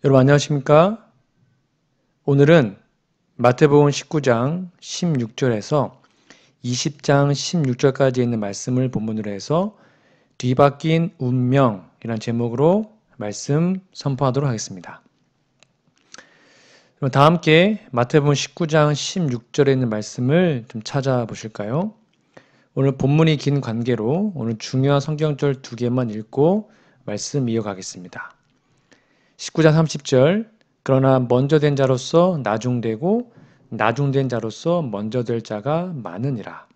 여러분 안녕하십니까? 오늘은 마태복음 19장 16절에서 20장 16절까지 있는 말씀을 본문으로 해서 뒤바뀐 운명이라는 제목으로 말씀 선포하도록 하겠습니다. 그럼 다 함께 마태복음 19장 16절에 있는 말씀을 좀 찾아보실까요? 오늘 본문이 긴 관계로 오늘 중요한 성경절 두 개만 읽고 말씀 이어가겠습니다. 19장 30절 그러나 먼저 된 자로서 나중되고 나중된 자로서 먼저 될 자가 많으니라.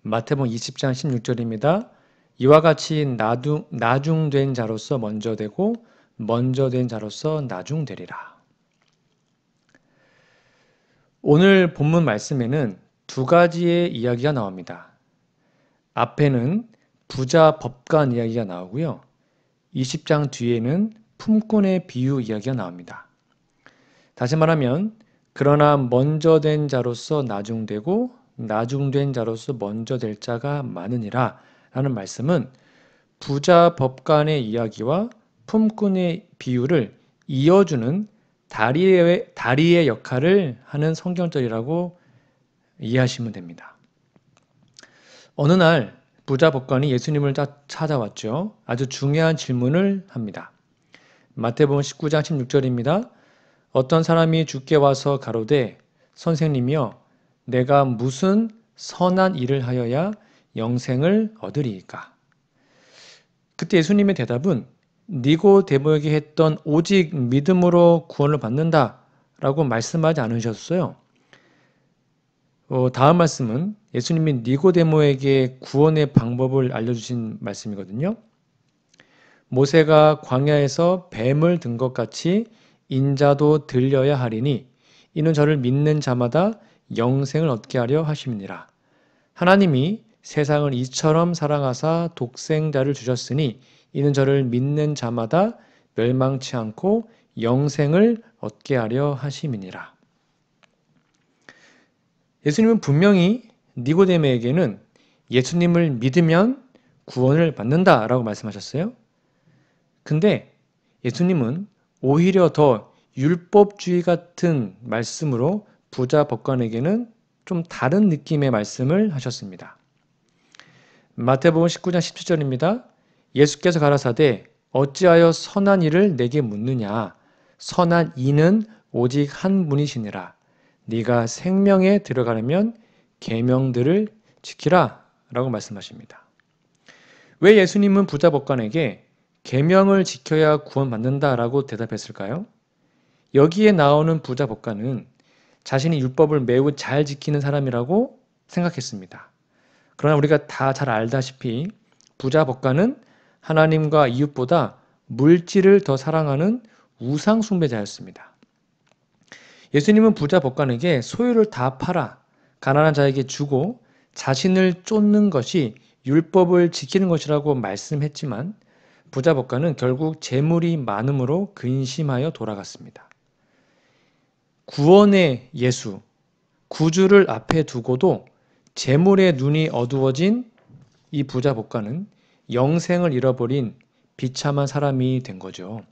마태복음 20장 16절입니다. 이와 같이 나중된 자로서 먼저 되고 먼저 된 자로서 나중되리라. 오늘 본문 말씀에는 두 가지의 이야기가 나옵니다. 앞에는 부자 법관 이야기가 나오고요. 20장 뒤에는 품꾼의 비유 이야기가 나옵니다. 다시 말하면 그러나 먼저 된 자로서 나중되고 나중된 자로서 먼저 될 자가 많으니라 라는 말씀은 부자 법관의 이야기와 품꾼의 비유를 이어주는 다리의 역할을 하는 성경절이라고 이해하시면 됩니다. 어느 날 부자 법관이 예수님을 찾아왔죠. 아주 중요한 질문을 합니다. 마태복음 19장 16절입니다. 어떤 사람이 주께 와서 가로되 선생님이여 내가 무슨 선한 일을 하여야 영생을 얻으리이까? 그때 예수님의 대답은 니고데모에게 했던 오직 믿음으로 구원을 받는다 라고 말씀하지 않으셨어요. 다음 말씀은 예수님이 니고데모에게 구원의 방법을 알려주신 말씀이거든요. 모세가 광야에서 뱀을 든 것 같이 인자도 들려야 하리니 이는 저를 믿는 자마다 영생을 얻게 하려 하심이니라. 하나님이 세상을 이처럼 사랑하사 독생자를 주셨으니 이는 저를 믿는 자마다 멸망치 않고 영생을 얻게 하려 하심이니라. 예수님은 분명히 니고데모에게는 예수님을 믿으면 구원을 받는다라고 말씀하셨어요. 근데 예수님은 오히려 더 율법주의 같은 말씀으로 부자 법관에게는 좀 다른 느낌의 말씀을 하셨습니다. 마태복음 19장 17절입니다. 예수께서 가라사대 어찌하여 선한 일을 내게 묻느냐? 선한 이는 오직 한 분이시니라. 네가 생명에 들어가려면 계명들을 지키라 라고 말씀하십니다. 왜 예수님은 부자 법관에게 계명을 지켜야 구원받는다라고 대답했을까요? 여기에 나오는 부자 법관은 자신이 율법을 매우 잘 지키는 사람이라고 생각했습니다. 그러나 우리가 다 잘 알다시피 부자 법관은 하나님과 이웃보다 물질을 더 사랑하는 우상 숭배자였습니다. 예수님은 부자 법관에게 소유를 다 팔아 가난한 자에게 주고 자신을 쫓는 것이 율법을 지키는 것이라고 말씀했지만 부자 법관은 결국 재물이 많음으로 근심하여 돌아갔습니다. 구원의 예수, 구주를 앞에 두고도 재물의 눈이 어두워진 이 부자 법관은 영생을 잃어버린 비참한 사람이 된 거죠.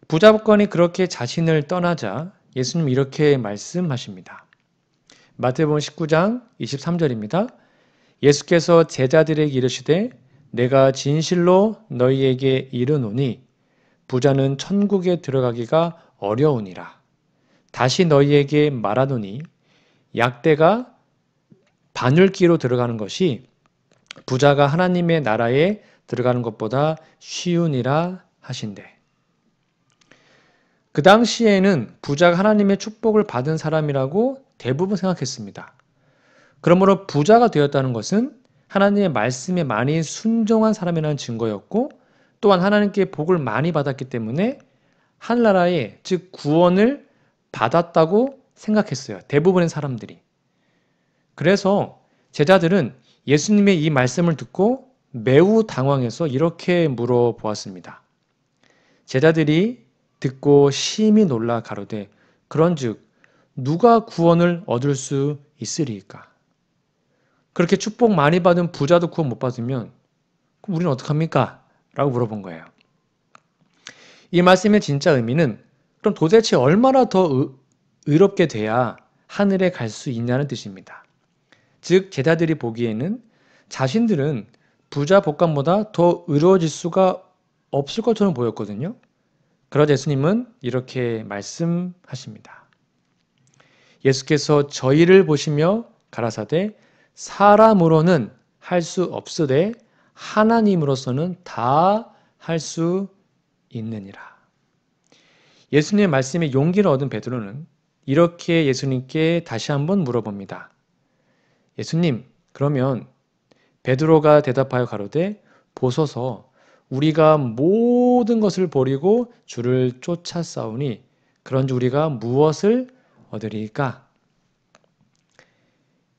부자 법관이 그렇게 자신을 떠나자 예수님 이렇게 말씀하십니다. 마태복음 19장 23절입니다. 예수께서 제자들에게 이르시되 내가 진실로 너희에게 이르노니 부자는 천국에 들어가기가 어려우니라. 다시 너희에게 말하노니 약대가 바늘기로 들어가는 것이 부자가 하나님의 나라에 들어가는 것보다 쉬우니라 하신대. 그 당시에는 부자가 하나님의 축복을 받은 사람이라고 대부분 생각했습니다. 그러므로 부자가 되었다는 것은 하나님의 말씀에 많이 순종한 사람이라는 증거였고 또한 하나님께 복을 많이 받았기 때문에 하늘나라에 즉 구원을 받았다고 생각했어요. 대부분의 사람들이. 그래서 제자들은 예수님의 이 말씀을 듣고 매우 당황해서 이렇게 물어보았습니다. 제자들이 듣고 심히 놀라 가로되 그런즉 누가 구원을 얻을 수 있으리이까? 그렇게 축복 많이 받은 부자도 구원 못 받으면 그럼 우리는 어떡합니까? 라고 물어본 거예요. 이 말씀의 진짜 의미는 그럼 도대체 얼마나 더 의롭게 돼야 하늘에 갈 수 있냐는 뜻입니다. 즉 제자들이 보기에는 자신들은 부자 복감보다 더 의로워질 수가 없을 것처럼 보였거든요. 그러자 예수님은 이렇게 말씀하십니다. 예수께서 저희를 보시며 가라사대 사람으로는 할 수 없으되 하나님으로서는 다 할 수 있느니라. 예수님의 말씀에 용기를 얻은 베드로는 이렇게 예수님께 다시 한번 물어봅니다. 예수님, 그러면 베드로가 대답하여 가로되 보소서 우리가 모든 것을 버리고 주를 쫓아싸우니 그런즉 우리가 무엇을 얻으리까?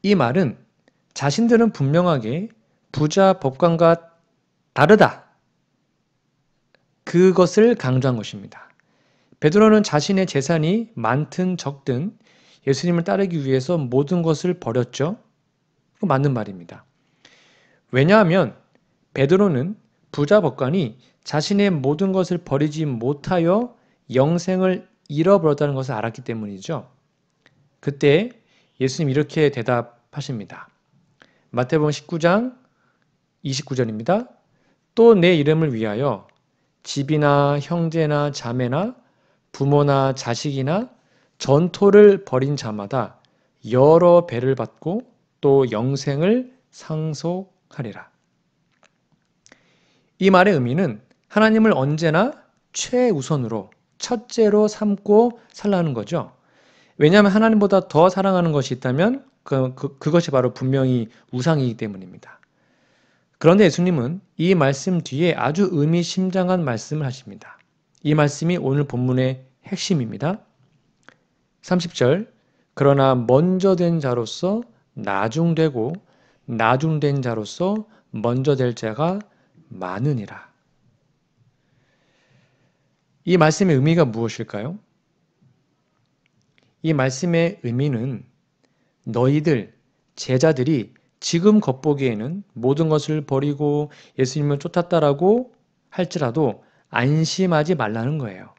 이 말은 자신들은 분명하게 부자 법관과 다르다. 그것을 강조한 것입니다. 베드로는 자신의 재산이 많든 적든 예수님을 따르기 위해서 모든 것을 버렸죠. 그거 맞는 말입니다. 왜냐하면 베드로는 부자 법관이 자신의 모든 것을 버리지 못하여 영생을 잃어버렸다는 것을 알았기 때문이죠. 그때 예수님 이렇게 대답하십니다. 마태복음 19장 29절입니다. 또 내 이름을 위하여 집이나 형제나 자매나 부모나 자식이나 전토를 벌인 자마다 여러 배를 받고 또 영생을 상속하리라. 이 말의 의미는 하나님을 언제나 최우선으로 첫째로 삼고 살라는 거죠. 왜냐하면 하나님보다 더 사랑하는 것이 있다면 그것이 바로 분명히 우상이기 때문입니다. 그런데 예수님은 이 말씀 뒤에 아주 의미심장한 말씀을 하십니다. 이 말씀이 오늘 본문의 핵심입니다. 30절 그러나 먼저 된 자로서 나중되고 나중된 자로서 먼저 될 자가 많으니라. 이 말씀의 의미가 무엇일까요? 이 말씀의 의미는 너희들 제자들이 지금 겉보기에는 모든 것을 버리고 예수님을 쫓았다라고 할지라도 안심하지 말라는 거예요.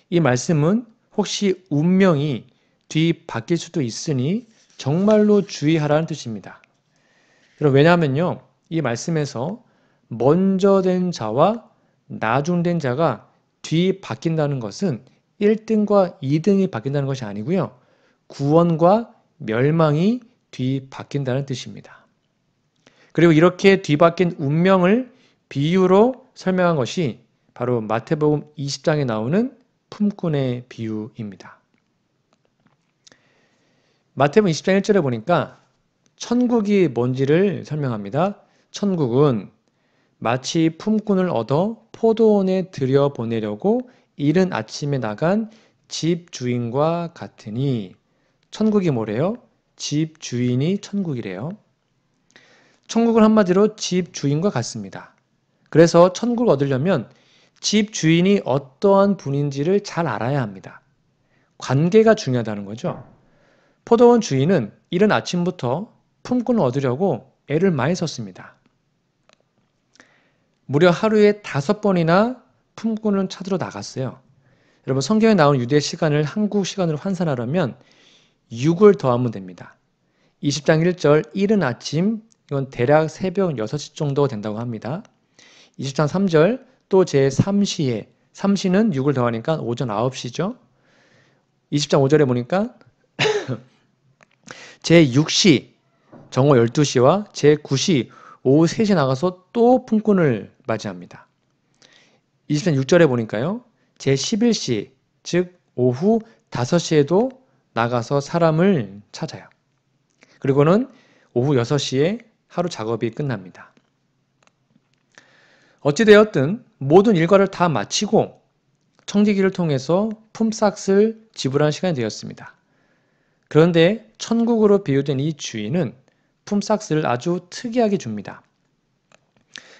이 말씀은 혹시 운명이 뒤바뀔 수도 있으니 정말로 주의하라는 뜻입니다. 왜냐하면요, 이 말씀에서 먼저 된 자와 나중된 자가 뒤바뀐다는 것은 1등과 2등이 바뀐다는 것이 아니고요. 구원과 멸망이 뒤바뀐다는 뜻입니다. 그리고 이렇게 뒤바뀐 운명을 비유로 설명한 것이 바로 마태복음 20장에 나오는 품꾼의 비유입니다. 마태복음 20장 1절에 보니까 천국이 뭔지를 설명합니다. 천국은 마치 품꾼을 얻어 포도원에 들여보내려고 이른 아침에 나간 집 주인과 같으니 천국이 뭐래요? 집 주인이 천국이래요. 천국은 한마디로 집 주인과 같습니다. 그래서 천국을 얻으려면 집 주인이 어떠한 분인지를 잘 알아야 합니다. 관계가 중요하다는 거죠. 포도원 주인은 이른 아침부터 품꾼을 얻으려고 애를 많이 썼습니다. 무려 하루에 5번이나 품꾼을 찾으러 나갔어요. 여러분 성경에 나온 유대 시간을 한국 시간으로 환산하려면 6을 더하면 됩니다. 20장 1절 이른 아침 이건 대략 새벽 6시 정도 된다고 합니다. 20장 3절 또 제3시에 3시는 6을 더하니까 오전 9시죠. 20장 5절에 보니까 제6시 정오 12시와 제9시 오후 3시에 나가서 또 품꾼을 맞이합니다. 20장 6절에 보니까요. 제11시 즉 오후 5시에도 나가서 사람을 찾아요. 그리고는 오후 6시에 하루 작업이 끝납니다. 어찌되었든 모든 일과를 다 마치고 청지기를 통해서 품삯을 지불하는 시간이 되었습니다. 그런데 천국으로 비유된 이 주인은 품삯을 아주 특이하게 줍니다.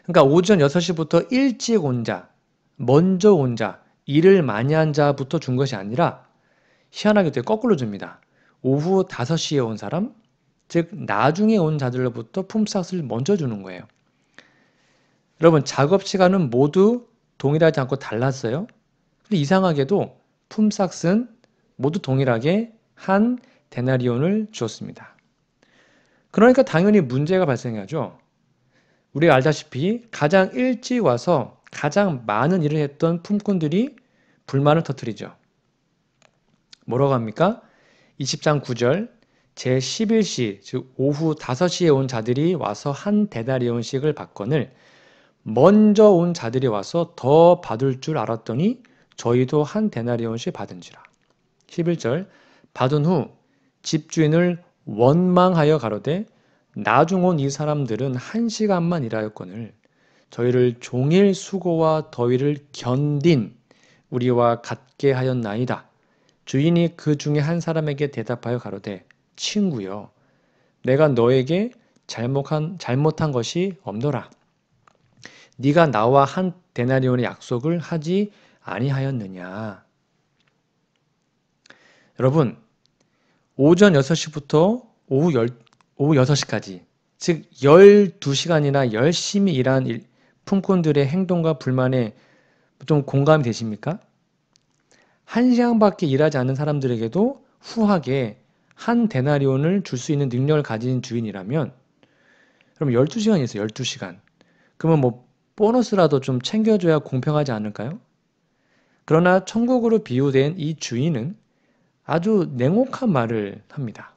그러니까 오전 6시부터 일찍 온 자, 먼저 온 자, 일을 많이 한 자부터 준 것이 아니라 희한하게 거꾸로 줍니다. 오후 5시에 온 사람, 즉 나중에 온 자들로부터 품삯을 먼저 주는 거예요. 여러분 작업 시간은 모두 동일하지 않고 달랐어요. 근데 이상하게도 품삯은 모두 동일하게 한 데나리온을 주었습니다. 그러니까 당연히 문제가 발생하죠. 우리가 알다시피 가장 일찍 와서 가장 많은 일을 했던 품꾼들이 불만을 터뜨리죠. 뭐라고 합니까? 20장 9절 제11시 즉 오후 5시에 온 자들이 와서 한 데나리온씩을 받거늘 먼저 온 자들이 와서 더 받을 줄 알았더니 저희도 한 데나리온씩 받은지라. 11절 받은 후 집주인을 원망하여 가로되 나중 온 이 사람들은 1시간만 일하였거늘 저희를 종일 수고와 더위를 견딘 우리와 같게 하였나이다. 주인이 그 중에 한 사람에게 대답하여 가로되 친구여 내가 너에게 잘못한 것이 없노라. 네가 나와 한 데나리온의 약속을 하지 아니하였느냐. 여러분 오전 6시부터 오후 6시까지 즉 12시간이나 열심히 일한 품꾼들의 행동과 불만에 좀 공감이 되십니까? 1시간밖에 일하지 않는 사람들에게도 후하게 한 데나리온을 줄 수 있는 능력을 가진 주인이라면 그럼 12시간이 있어요. 12시간. 그러면 뭐 보너스라도 좀 챙겨줘야 공평하지 않을까요? 그러나 천국으로 비유된 이 주인은 아주 냉혹한 말을 합니다.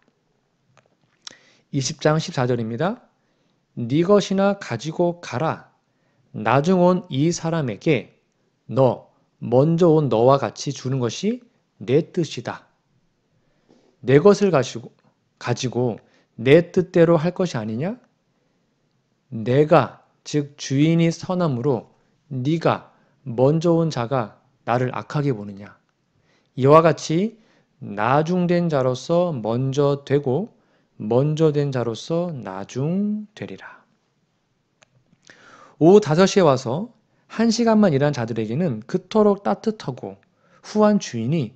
20장 14절입니다. 네 것이나 가지고 가라. 나중 온 이 사람에게 너 먼저 온 너와 같이 주는 것이 내 뜻이다. 내 것을 가지고 내 뜻대로 할 것이 아니냐? 내가 즉 주인이 선함으로 네가 먼저 온 자가 나를 악하게 보느냐? 이와 같이 나중된 자로서 먼저 되고 먼저 된 자로서 나중 되리라. 오후 5시에 와서 1시간만 일한 자들에게는 그토록 따뜻하고 후한 주인이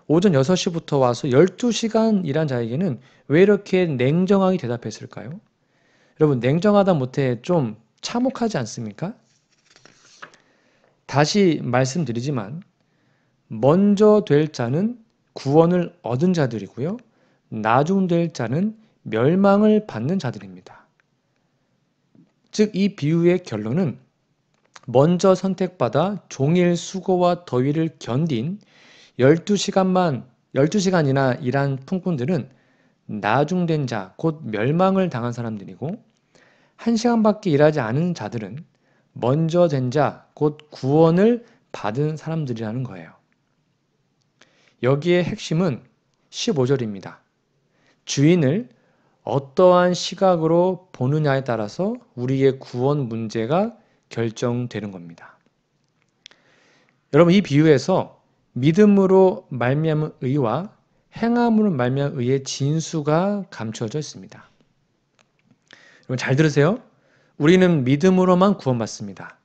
오전 6시부터 와서 12시간 일한 자에게는 왜 이렇게 냉정하게 대답했을까요? 여러분 냉정하다 못해 좀 참혹하지 않습니까? 다시 말씀드리지만 먼저 될 자는 구원을 얻은 자들이고요. 나중 될 자는 멸망을 받는 자들입니다. 즉 이 비유의 결론은 먼저 선택받아 종일 수고와 더위를 견딘 12시간이나 일한 품꾼들은 나중된 자, 곧 멸망을 당한 사람들이고 1시간밖에 일하지 않은 자들은 먼저 된 자, 곧 구원을 받은 사람들이라는 거예요. 여기에 핵심은 15절입니다. 주인을 어떠한 시각으로 보느냐에 따라서 우리의 구원 문제가 결정되는 겁니다. 여러분 이 비유에서 믿음으로 말미암은 의와 행함으로 말미암은 의의 진수가 감춰져 있습니다. 여러분 잘 들으세요. 우리는 믿음으로만 구원받습니다.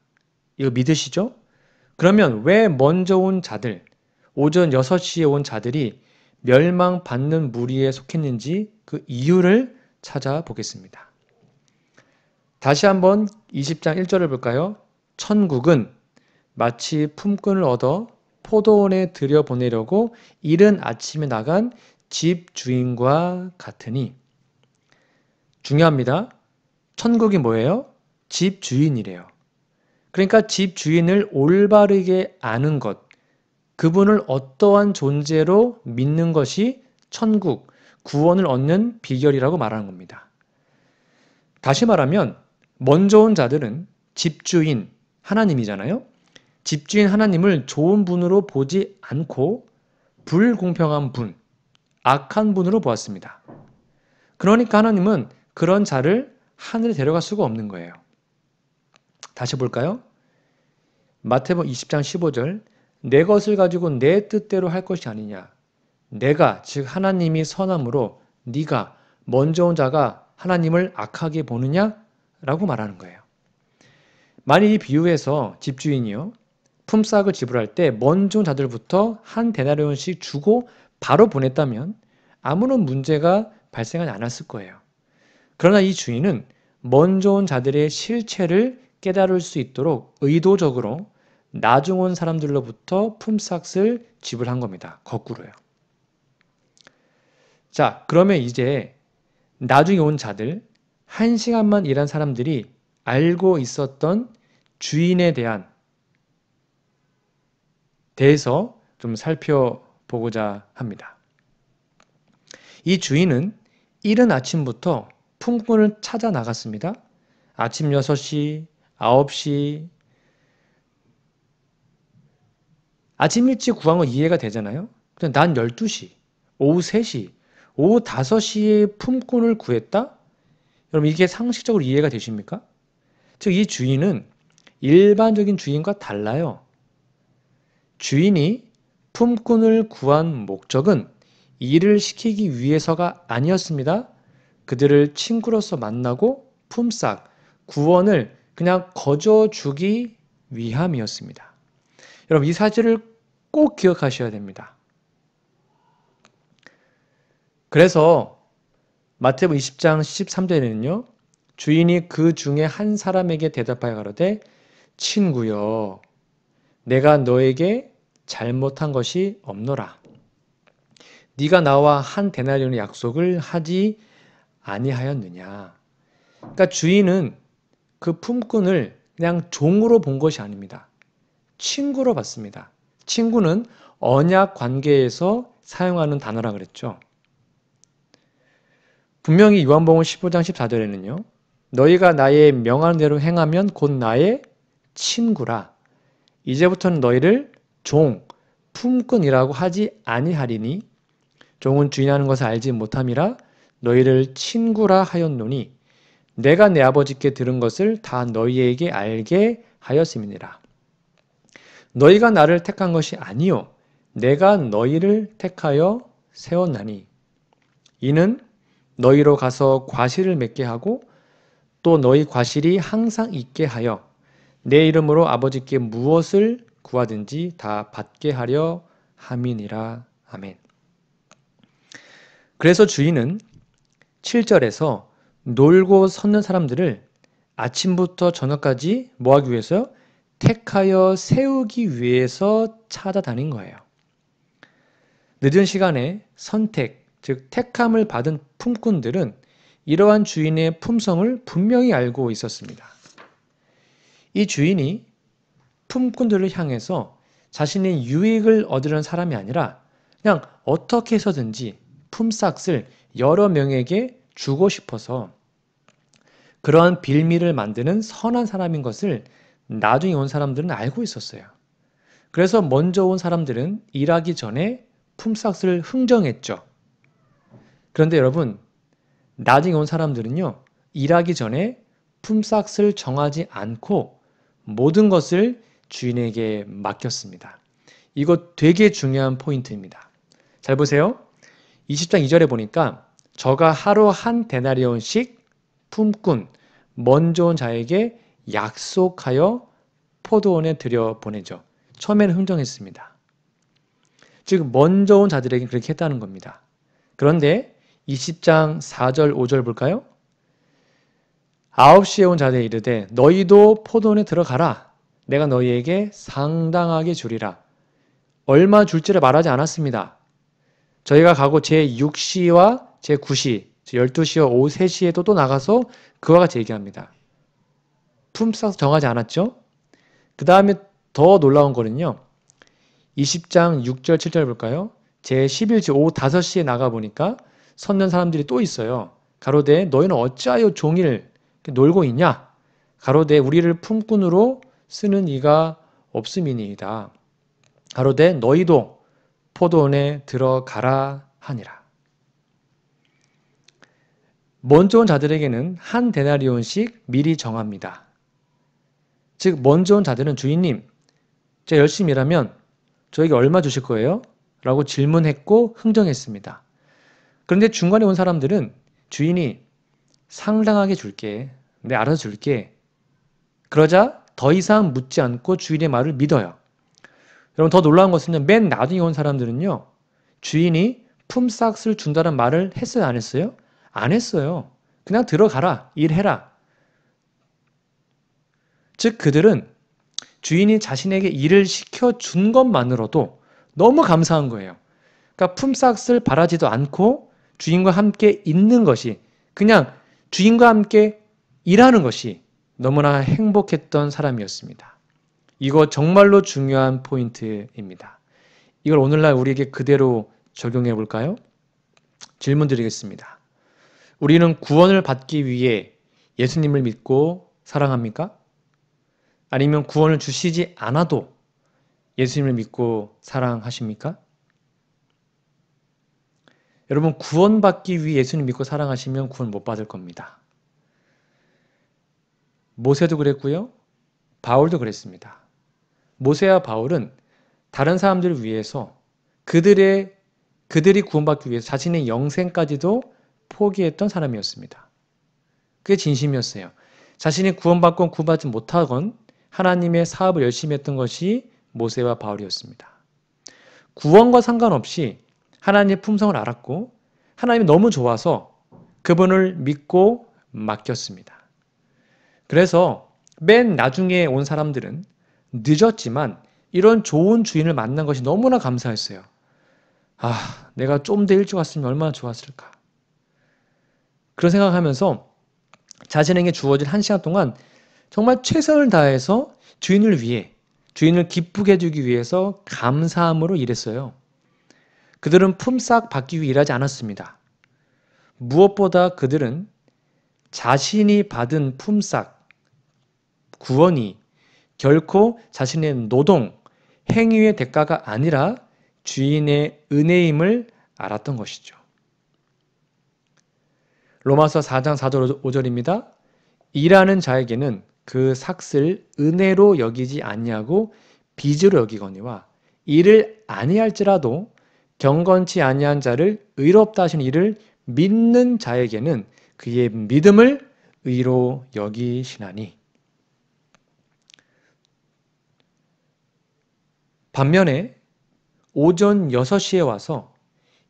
이거 믿으시죠? 그러면 왜 먼저 온 자들, 오전 6시에 온 자들이 멸망받는 무리에 속했는지 그 이유를 찾아보겠습니다. 다시 한번 20장 1절을 볼까요? 천국은 마치 품꾼을 얻어 포도원에 들여보내려고 이른 아침에 나간 집 주인과 같으니. 중요합니다. 천국이 뭐예요? 집 주인이래요. 그러니까 집 주인을 올바르게 아는 것, 그분을 어떠한 존재로 믿는 것이 천국, 구원을 얻는 비결이라고 말하는 겁니다. 다시 말하면 먼저 온 자들은 집주인 하나님이잖아요. 집주인 하나님을 좋은 분으로 보지 않고 불공평한 분, 악한 분으로 보았습니다. 그러니까 하나님은 그런 자를 하늘에 데려갈 수가 없는 거예요. 다시 볼까요? 마태복음 20장 15절 내 것을 가지고 내 뜻대로 할 것이 아니냐. 내가 즉 하나님이 선함으로 네가 먼저 온 자가 하나님을 악하게 보느냐? 라고 말하는 거예요. 만일 이 비유에서 집주인이요. 품삯을 지불할 때 먼저 온 자들부터 한 데나리온씩 주고 바로 보냈다면 아무런 문제가 발생하지 않았을 거예요. 그러나 이 주인은 먼저 온 자들의 실체를 깨달을 수 있도록 의도적으로 나중 온 사람들로부터 품삯을 지불한 겁니다. 거꾸로요. 자, 그러면 이제 나중에 온 자들, 1시간만 일한 사람들이 알고 있었던 주인에 대해서 좀 살펴보고자 합니다. 이 주인은 이른 아침부터 품꾼을 찾아 나갔습니다. 아침 6시, 9시, 아침 일찍 구한 건 이해가 되잖아요. 근데 난 12시, 오후 3시, 오후 5시에 품꾼을 구했다? 여러분 이게 상식적으로 이해가 되십니까? 즉 이 주인은 일반적인 주인과 달라요. 주인이 품꾼을 구한 목적은 일을 시키기 위해서가 아니었습니다. 그들을 친구로서 만나고 품삯, 구원을 그냥 거저 주기 위함이었습니다. 여러분 이 사실을 꼭 기억하셔야 됩니다. 그래서 마태복음 20장 13절에는요. 주인이 그 중에 한 사람에게 대답하여 가로되 친구여 내가 너에게 잘못한 것이 없노라. 네가 나와 한 데나리온의 약속을 하지 아니하였느냐. 그러니까 주인은 그 품꾼을 그냥 종으로 본 것이 아닙니다. 친구로 봤습니다. 친구는 언약 관계에서 사용하는 단어라 그랬죠. 분명히 요한복음 15장 14절에는요. 너희가 나의 명하는 대로 행하면 곧 나의 친구라. 이제부터는 너희를 종, 품꾼이라고 하지 아니하리니 종은 주인하는 것을 알지 못함이라 너희를 친구라 하였노니 내가 내 아버지께 들은 것을 다 너희에게 알게 하였음이니라. 너희가 나를 택한 것이 아니요 내가 너희를 택하여 세웠나니 이는 너희로 가서 과실을 맺게 하고 또 너희 과실이 항상 있게 하여 내 이름으로 아버지께 무엇을 구하든지 다 받게 하려 함이니라. 아멘. 그래서 주인은 7절에서 놀고 섰는 사람들을 아침부터 저녁까지 뭐하기 위해서요? 택하여 세우기 위해서 찾아다닌 거예요. 늦은 시간에 선택, 즉 택함을 받은 품꾼들은 이러한 주인의 품성을 분명히 알고 있었습니다. 이 주인이 품꾼들을 향해서 자신의 유익을 얻으려는 사람이 아니라 그냥 어떻게 해서든지 품삯을 여러 명에게 주고 싶어서 그러한 빌미를 만드는 선한 사람인 것을 나중에 온 사람들은 알고 있었어요. 그래서 먼저 온 사람들은 일하기 전에 품삯을 흥정했죠. 그런데 여러분, 나중에 온 사람들은요, 일하기 전에 품삯을 정하지 않고 모든 것을 주인에게 맡겼습니다. 이거 되게 중요한 포인트입니다. 잘 보세요. 20장 2절에 보니까 저가 하루 한 데나리온씩 품꾼, 먼저 온 자에게 약속하여 포도원에 들여보내죠. 처음에는 흥정했습니다. 즉 먼저 온 자들에게 그렇게 했다는 겁니다. 그런데 20장 4절 5절 볼까요? 9시에 온 자들에 이르되 너희도 포도원에 들어가라. 내가 너희에게 상당하게 주리라. 얼마 줄지를 말하지 않았습니다. 저희가 가고 제6시와 제9시, 제12시와 오후 3시에도 또 나가서 그와 같이 얘기합니다. 품삯 정하지 않았죠? 그 다음에 더 놀라운 거는요. 20장 6절 7절 볼까요? 제11시 오후 5시에 나가보니까 섰는 사람들이 또 있어요. 가로되 너희는 어찌하여 종일 놀고 있냐? 가로되 우리를 품꾼으로 쓰는 이가 없음이니이다. 가로되 너희도 포도원에 들어가라 하니라. 먼저 온 자들에게는 한 데나리온씩 미리 정합니다. 즉 먼저 온 자들은 주인님, 제가 열심히 일하면 저에게 얼마 주실 거예요? 라고 질문했고 흥정했습니다. 그런데 중간에 온 사람들은 주인이 상당하게 줄게, 내가 알아서 줄게. 그러자 더 이상 묻지 않고 주인의 말을 믿어요. 여러분 더 놀라운 것은 맨 나중에 온 사람들은요. 주인이 품삯을 준다는 말을 했어요? 안 했어요? 안 했어요. 그냥 들어가라. 일해라. 즉 그들은 주인이 자신에게 일을 시켜준 것만으로도 너무 감사한 거예요. 그러니까 품삯을 바라지도 않고 주인과 함께 있는 것이, 그냥 주인과 함께 일하는 것이 너무나 행복했던 사람이었습니다. 이거 정말로 중요한 포인트입니다. 이걸 오늘날 우리에게 그대로 적용해 볼까요? 질문 드리겠습니다. 우리는 구원을 받기 위해 예수님을 믿고 사랑합니까? 아니면 구원을 주시지 않아도 예수님을 믿고 사랑하십니까? 여러분, 구원받기 위해 예수님 믿고 사랑하시면 구원 못 받을 겁니다. 모세도 그랬고요. 바울도 그랬습니다. 모세와 바울은 다른 사람들을 위해서 그들이 구원받기 위해서 자신의 영생까지도 포기했던 사람이었습니다. 그게 진심이었어요. 자신이 구원받건 구원받지 못하건 하나님의 사업을 열심히 했던 것이 모세와 바울이었습니다. 구원과 상관없이 하나님의 품성을 알았고 하나님이 너무 좋아서 그분을 믿고 맡겼습니다. 그래서 맨 나중에 온 사람들은 늦었지만 이런 좋은 주인을 만난 것이 너무나 감사했어요. 아, 내가 좀 더 일찍 왔으면 얼마나 좋았을까. 그런 생각하면서 자신에게 주어진 1시간 동안 정말 최선을 다해서 주인을 위해, 주인을 기쁘게 해주기 위해서 감사함으로 일했어요. 그들은 품삯 받기 위해 일하지 않았습니다. 무엇보다 그들은 자신이 받은 품삯, 구원이 결코 자신의 노동, 행위의 대가가 아니라 주인의 은혜임을 알았던 것이죠. 로마서 4장 4절 5절입니다. 일하는 자에게는 그 삭을 은혜로 여기지 아니하고 빚으로 여기거니와 일을 아니할지라도 경건치 아니한 자를 의롭다 하신 이를 믿는 자에게는 그의 믿음을 의로 여기시나니. 반면에 오전 6시에 와서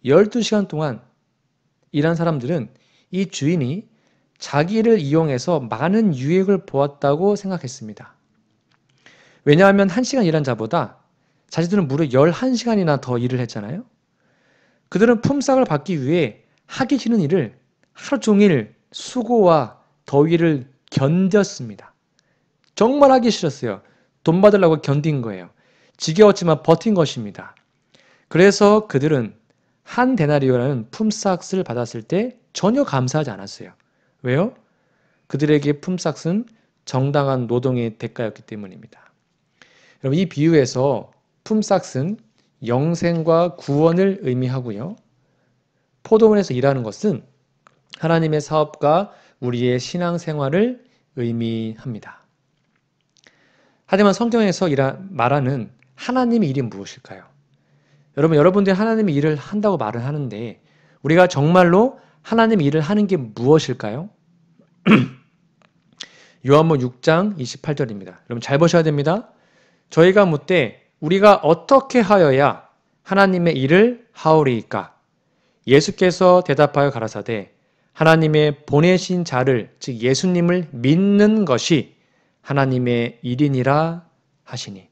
12시간 동안 일한 사람들은 이 주인이 자기를 이용해서 많은 유익을 보았다고 생각했습니다. 왜냐하면 1시간 일한 자보다 자신들은 무려 11시간이나 더 일을 했잖아요. 그들은 품삯을 받기 위해 하기 싫은 일을 하루 종일 수고와 더위를 견뎠습니다. 정말 하기 싫었어요. 돈 받으려고 견딘 거예요. 지겨웠지만 버틴 것입니다. 그래서 그들은 한 데나리오라는 품삯을 받았을 때 전혀 감사하지 않았어요. 왜요? 그들에게 품삯은 정당한 노동의 대가였기 때문입니다. 여러분, 이 비유에서 품삯은 영생과 구원을 의미하고요. 포도원에서 일하는 것은 하나님의 사업과 우리의 신앙생활을 의미합니다. 하지만 성경에서 말하는 하나님의 일이 무엇일까요? 여러분들이 하나님의 일을 한다고 말을 하는데 우리가 정말로 하나님의 일을 하는 게 무엇일까요? 요한복음 6장 28절입니다. 여러분 잘 보셔야 됩니다. 저희가 묻되 우리가 어떻게 하여야 하나님의 일을 하오리이까? 예수께서 대답하여 가라사대 하나님의 보내신 자를, 즉 예수님을 믿는 것이 하나님의 일이니라 하시니.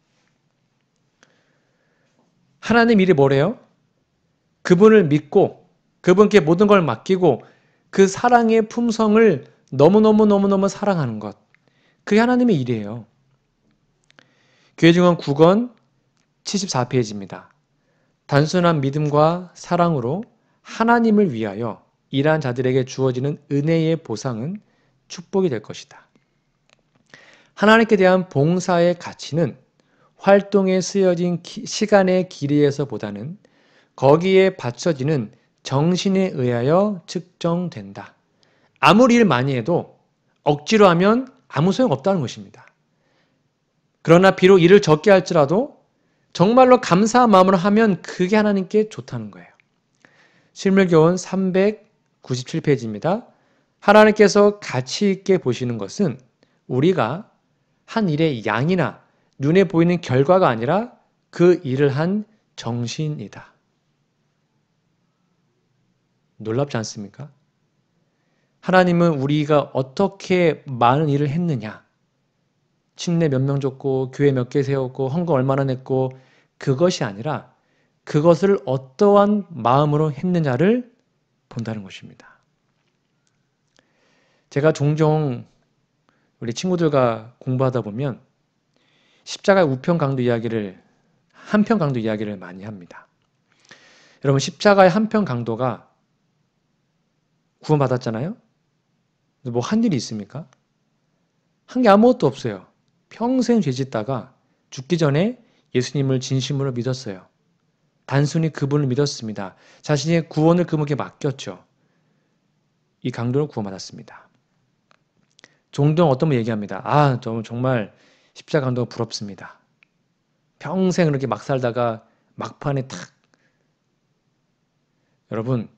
하나님 일이 뭐래요? 그분을 믿고 그분께 모든 걸 맡기고 그 사랑의 품성을 너무너무 사랑하는 것. 그게 하나님의 일이에요. 교회증언 9권 74페이지입니다. 단순한 믿음과 사랑으로 하나님을 위하여 일한 자들에게 주어지는 은혜의 보상은 축복이 될 것이다. 하나님께 대한 봉사의 가치는 활동에 쓰여진 시간의 길이에서보다는 거기에 바쳐지는 정신에 의하여 측정된다. 아무리 일 많이 해도 억지로 하면 아무 소용없다는 것입니다. 그러나 비록 일을 적게 할지라도 정말로 감사한 마음으로 하면 그게 하나님께 좋다는 거예요. 실물교훈 397페이지입니다. 하나님께서 가치 있게 보시는 것은 우리가 한 일의 양이나 눈에 보이는 결과가 아니라 그 일을 한 정신이다. 놀랍지 않습니까? 하나님은 우리가 어떻게 많은 일을 했느냐, 침례 몇 명 줬고 교회 몇 개 세웠고 헌금 얼마나 냈고 그것이 아니라 그것을 어떠한 마음으로 했느냐를 본다는 것입니다. 제가 종종 우리 친구들과 공부하다 보면 십자가의 우편 강도 이야기를 한편 강도 이야기를 많이 합니다. 여러분 십자가의 한편 강도가 구원받았잖아요. 뭐 한 일이 있습니까? 한 게 아무것도 없어요. 평생 죄짓다가 죽기 전에 예수님을 진심으로 믿었어요. 단순히 그분을 믿었습니다. 자신의 구원을 그분께 맡겼죠. 이 강도는 구원받았습니다. 종종 어떤 분 얘기합니다. 아, 정말 십자가 강도가 부럽습니다. 평생 그렇게 막 살다가 막판에 탁. 여러분,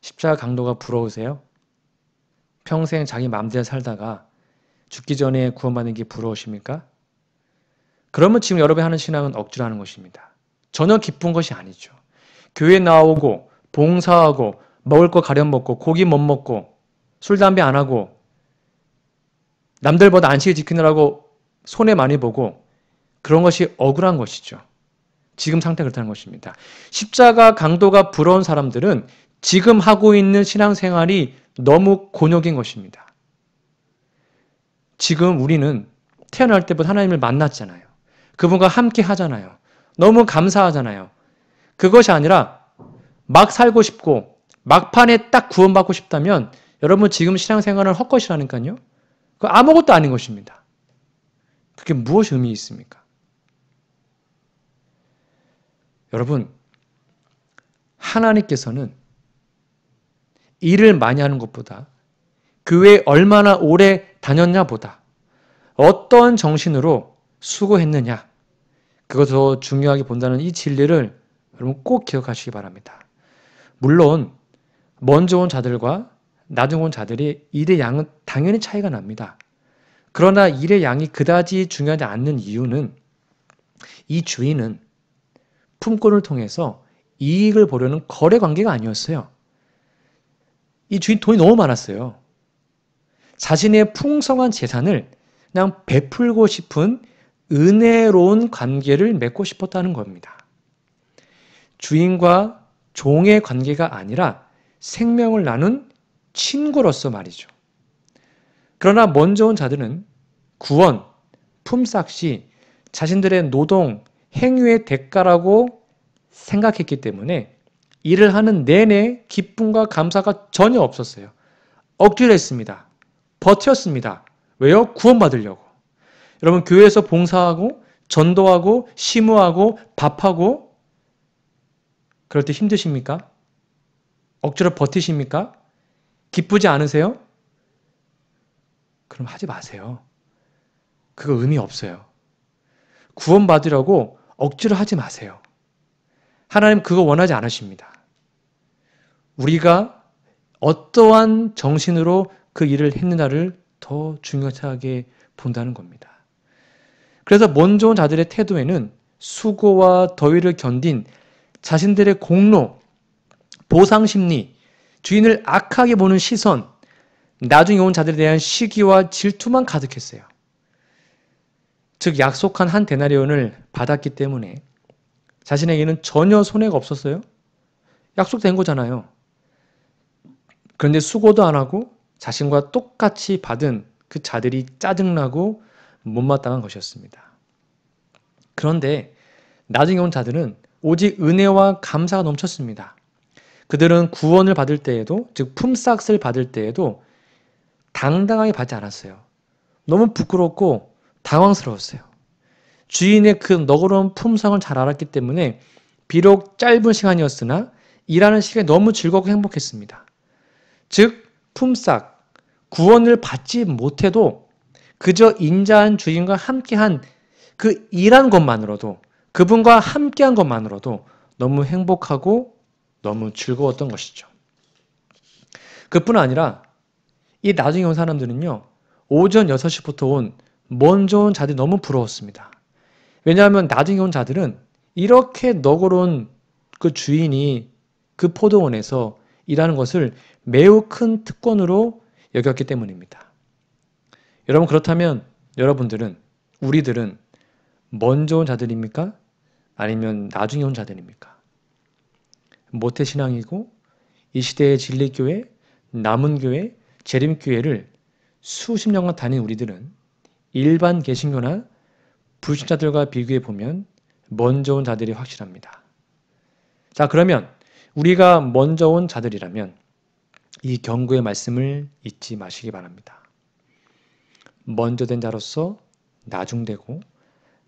십자가 강도가 부러우세요? 평생 자기 마음대로 살다가 죽기 전에 구원받는 게 부러우십니까? 그러면 지금 여러분이 하는 신앙은 억지로 하는 것입니다. 전혀 기쁜 것이 아니죠. 교회 나오고 봉사하고 먹을 거 가려 먹고 고기 못 먹고 술 담배 안 하고 남들보다 안식을 지키느라고 손해 많이 보고 그런 것이 억울한 것이죠. 지금 상태가 그렇다는 것입니다. 십자가 강도가 부러운 사람들은 지금 하고 있는 신앙생활이 너무 곤욕인 것입니다. 지금 우리는 태어날 때부터 하나님을 만났잖아요. 그분과 함께 하잖아요. 너무 감사하잖아요. 그것이 아니라 막 살고 싶고 막판에 딱 구원받고 싶다면 여러분 지금 신앙생활은 헛것이라니까요. 그 아무것도 아닌 것입니다. 그게 무엇이 의미 있습니까? 여러분 하나님께서는 일을 많이 하는 것보다 교회에 얼마나 오래 다녔냐 보다 어떤 정신으로 수고했느냐 그것을 더 중요하게 본다는 이 진리를 여러분 꼭 기억하시기 바랍니다. 물론 먼저 온 자들과 나중 온 자들이 일의 양은 당연히 차이가 납니다. 그러나 일의 양이 그다지 중요하지 않는 이유는 이 주인은 품꾼을 통해서 이익을 보려는 거래 관계가 아니었어요. 이 주인 돈이 너무 많았어요. 자신의 풍성한 재산을 그냥 베풀고 싶은 은혜로운 관계를 맺고 싶었다는 겁니다. 주인과 종의 관계가 아니라 생명을 나눈 친구로서 말이죠. 그러나 먼저 온 자들은 구원, 품삯이 자신들의 노동, 행위의 대가라고 생각했기 때문에 일을 하는 내내 기쁨과 감사가 전혀 없었어요. 억지로 했습니다. 버텼습니다. 왜요? 구원받으려고. 여러분 교회에서 봉사하고 전도하고 시무하고 밥하고 그럴 때 힘드십니까? 억지로 버티십니까? 기쁘지 않으세요? 그럼 하지 마세요. 그거 의미 없어요. 구원받으려고 억지로 하지 마세요. 하나님 그거 원하지 않으십니다. 우리가 어떠한 정신으로 그 일을 했느냐를 더 중요하게 본다는 겁니다. 그래서 먼저 온 자들의 태도에는 수고와 더위를 견딘 자신들의 공로, 보상심리, 주인을 악하게 보는 시선, 나중에 온 자들에 대한 시기와 질투만 가득했어요. 즉 약속한 한 데나리온을 받았기 때문에 자신에게는 전혀 손해가 없었어요. 약속된 거잖아요. 그런데 수고도 안 하고 자신과 똑같이 받은 그 자들이 짜증나고 못마땅한 것이었습니다. 그런데 나중에 온 자들은 오직 은혜와 감사가 넘쳤습니다. 그들은 구원을 받을 때에도, 즉 품삯을 받을 때에도 당당하게 받지 않았어요. 너무 부끄럽고 당황스러웠어요. 주인의 그 너그러운 품성을 잘 알았기 때문에 비록 짧은 시간이었으나 일하는 시간이 너무 즐겁고 행복했습니다. 즉 품삯, 구원을 받지 못해도 그저 인자한 주인과 함께한 그 일한 것만으로도 그분과 함께한 것만으로도 너무 행복하고 너무 즐거웠던 것이죠. 그뿐 아니라 이 나중에 온 사람들은요. 오전 6시부터 온 먼저 온 자들이 너무 부러웠습니다. 왜냐하면 나중에 온 자들은 이렇게 너그러운 그 주인이 그 포도원에서 일하는 것을 매우 큰 특권으로 여겼기 때문입니다. 여러분 그렇다면 여러분들은, 우리들은 먼저 온 자들입니까? 아니면 나중에 온 자들입니까? 모태신앙이고 이 시대의 진리교회, 남은교회, 재림교회를 수십 년간 다닌 우리들은 일반 개신교나 불신자들과 비교해 보면 먼저 온 자들이 확실합니다. 자, 그러면 우리가 먼저 온 자들이라면 이 경고의 말씀을 잊지 마시기 바랍니다. 먼저 된 자로서 나중되고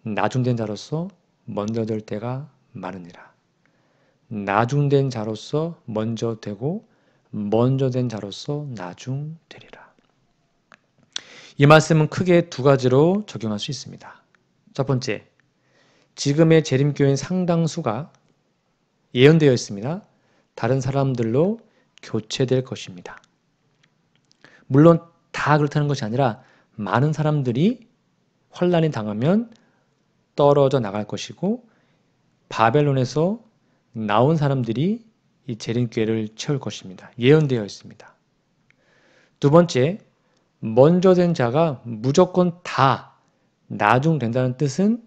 나중된 자로서 먼저 될 때가 많으니라. 나중된 자로서 먼저 되고 먼저 된 자로서 나중되리라. 이 말씀은 크게 두 가지로 적용할 수 있습니다. 첫 번째, 지금의 재림교인 상당수가 예언되어 있습니다. 다른 사람들로 교체될 것입니다. 물론 다 그렇다는 것이 아니라 많은 사람들이 환난이 당하면 떨어져 나갈 것이고 바벨론에서 나온 사람들이 이 재림교회를 채울 것입니다. 예언되어 있습니다. 두 번째, 먼저 된 자가 무조건 다 나중된다는 뜻은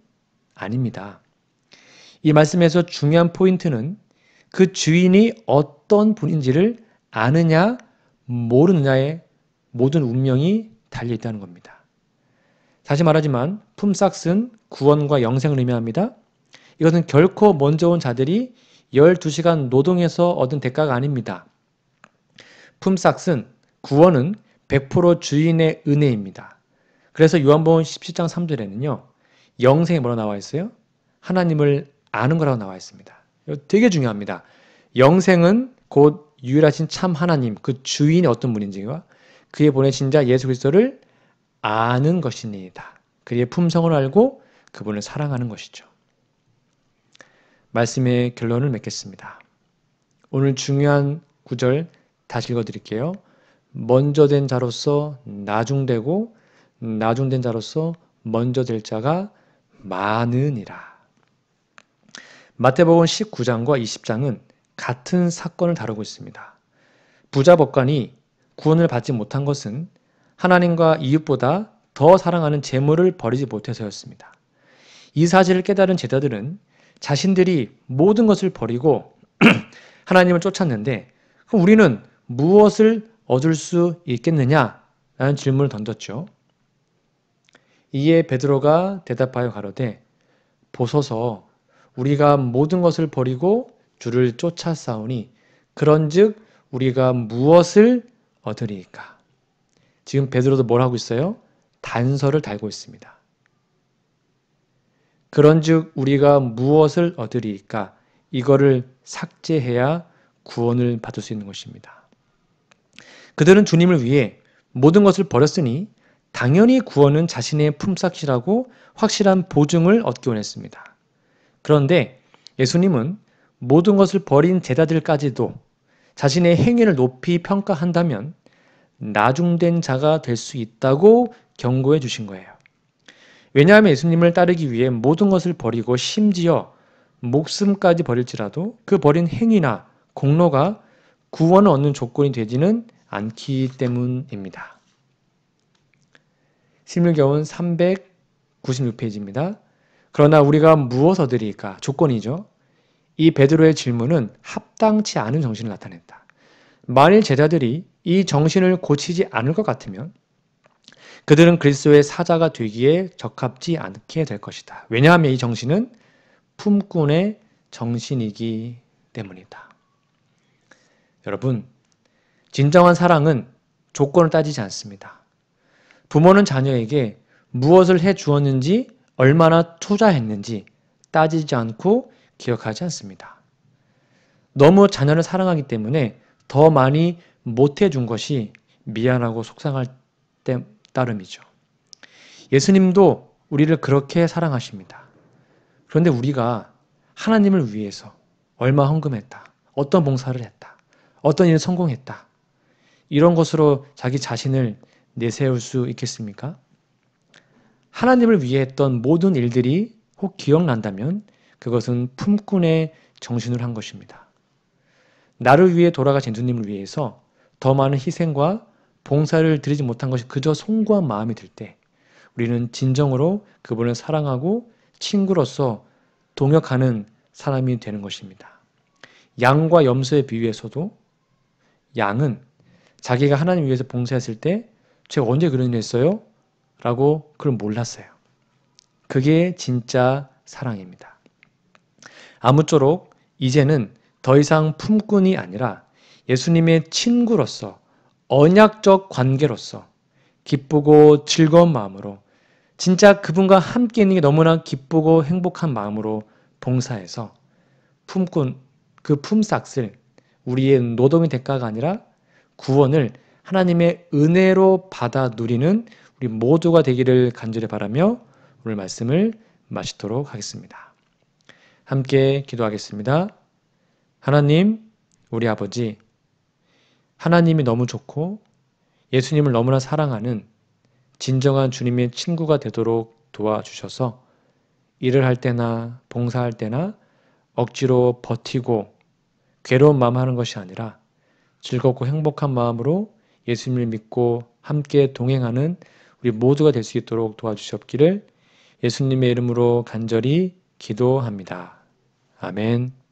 아닙니다. 이 말씀에서 중요한 포인트는 그 주인이 어떤 분인지를 아느냐 모르느냐의 모든 운명이 달려있다는 겁니다. 다시 말하지만 품삯은 구원과 영생을 의미합니다. 이것은 결코 먼저 온 자들이 12시간 노동해서 얻은 대가가 아닙니다. 품삯은, 구원은 100% 주인의 은혜입니다. 그래서 요한복음 17장 3절에는요. 영생이 뭐라고 나와 있어요? 하나님을 아는 거라고 나와 있습니다. 이거 되게 중요합니다. 영생은 곧 유일하신 참 하나님, 그 주인이 어떤 분인지와 그의 보내신 자 예수 그리스도를 아는 것이니이다. 그의 품성을 알고 그분을 사랑하는 것이죠. 말씀의 결론을 맺겠습니다. 오늘 중요한 구절 다시 읽어드릴게요. 먼저 된 자로서 나중되고 나중된 자로서 먼저 될 자가 많으니라. 마태복음 19장과 20장은 같은 사건을 다루고 있습니다. 부자 법관이 구원을 받지 못한 것은 하나님과 이웃보다 더 사랑하는 재물을 버리지 못해서였습니다. 이 사실을 깨달은 제자들은 자신들이 모든 것을 버리고 하나님을 쫓았는데 그럼 우리는 무엇을 얻을 수 있겠느냐라는 질문을 던졌죠. 이에 베드로가 대답하여 가로되 보소서 우리가 모든 것을 버리고 주를 쫓아싸우니 그런즉 우리가 무엇을 얻으리이까. 지금 베드로도 뭘 하고 있어요? 단서를 달고 있습니다. 그런즉 우리가 무엇을 얻으리이까. 이거를 삭제해야 구원을 받을 수 있는 것입니다. 그들은 주님을 위해 모든 것을 버렸으니 당연히 구원은 자신의 품삯이라고 확실한 보증을 얻기 원했습니다. 그런데 예수님은 모든 것을 버린 제자들까지도 자신의 행위를 높이 평가한다면 나중된 자가 될 수 있다고 경고해 주신 거예요. 왜냐하면 예수님을 따르기 위해 모든 것을 버리고 심지어 목숨까지 버릴지라도 그 버린 행위나 공로가 구원을 얻는 조건이 되지는 않기 때문입니다. 신물교훈 396페이지입니다. 그러나 우리가 무엇 얻으리까? 조건이죠. 이 베드로의 질문은 합당치 않은 정신을 나타냈다. 만일 제자들이 이 정신을 고치지 않을 것 같으면 그들은 그리스도의 사자가 되기에 적합지 않게 될 것이다. 왜냐하면 이 정신은 품꾼의 정신이기 때문이다. 여러분, 진정한 사랑은 조건을 따지지 않습니다. 부모는 자녀에게 무엇을 해 주었는지, 얼마나 투자했는지 따지지 않고 기억하지 않습니다. 너무 자녀를 사랑하기 때문에 더 많이 못해 준 것이 미안하고 속상할 때 따름이죠. 예수님도 우리를 그렇게 사랑하십니다. 그런데 우리가 하나님을 위해서 얼마 헌금했다, 어떤 봉사를 했다, 어떤 일을 성공했다, 이런 것으로 자기 자신을 내세울 수 있겠습니까? 하나님을 위해 했던 모든 일들이 혹 기억난다면 그것은 품꾼의 정신으로 한 것입니다. 나를 위해 돌아가신 주님을 위해서 더 많은 희생과 봉사를 드리지 못한 것이 그저 송구한 마음이 들 때 우리는 진정으로 그분을 사랑하고 친구로서 동역하는 사람이 되는 것입니다. 양과 염소의 비유에서도 양은 자기가 하나님 위해서 봉사했을 때 제가 언제 그런 일 했어요? 라고 그걸 몰랐어요. 그게 진짜 사랑입니다. 아무쪼록 이제는 더 이상 품꾼이 아니라 예수님의 친구로서 언약적 관계로서 기쁘고 즐거운 마음으로 진짜 그분과 함께 있는 게 너무나 기쁘고 행복한 마음으로 봉사해서 품꾼 그 품삯을 우리의 노동의 대가가 아니라 구원을 하나님의 은혜로 받아 누리는 우리 모두가 되기를 간절히 바라며 오늘 말씀을 마치도록 하겠습니다. 함께 기도하겠습니다. 하나님, 우리 아버지, 하나님이 너무 좋고 예수님을 너무나 사랑하는 진정한 주님의 친구가 되도록 도와주셔서 일을 할 때나 봉사할 때나 억지로 버티고 괴로운 마음 하는 것이 아니라 즐겁고 행복한 마음으로 예수님을 믿고 함께 동행하는 우리 모두가 될 수 있도록 도와주시옵기를 예수님의 이름으로 간절히 기도합니다. 아멘.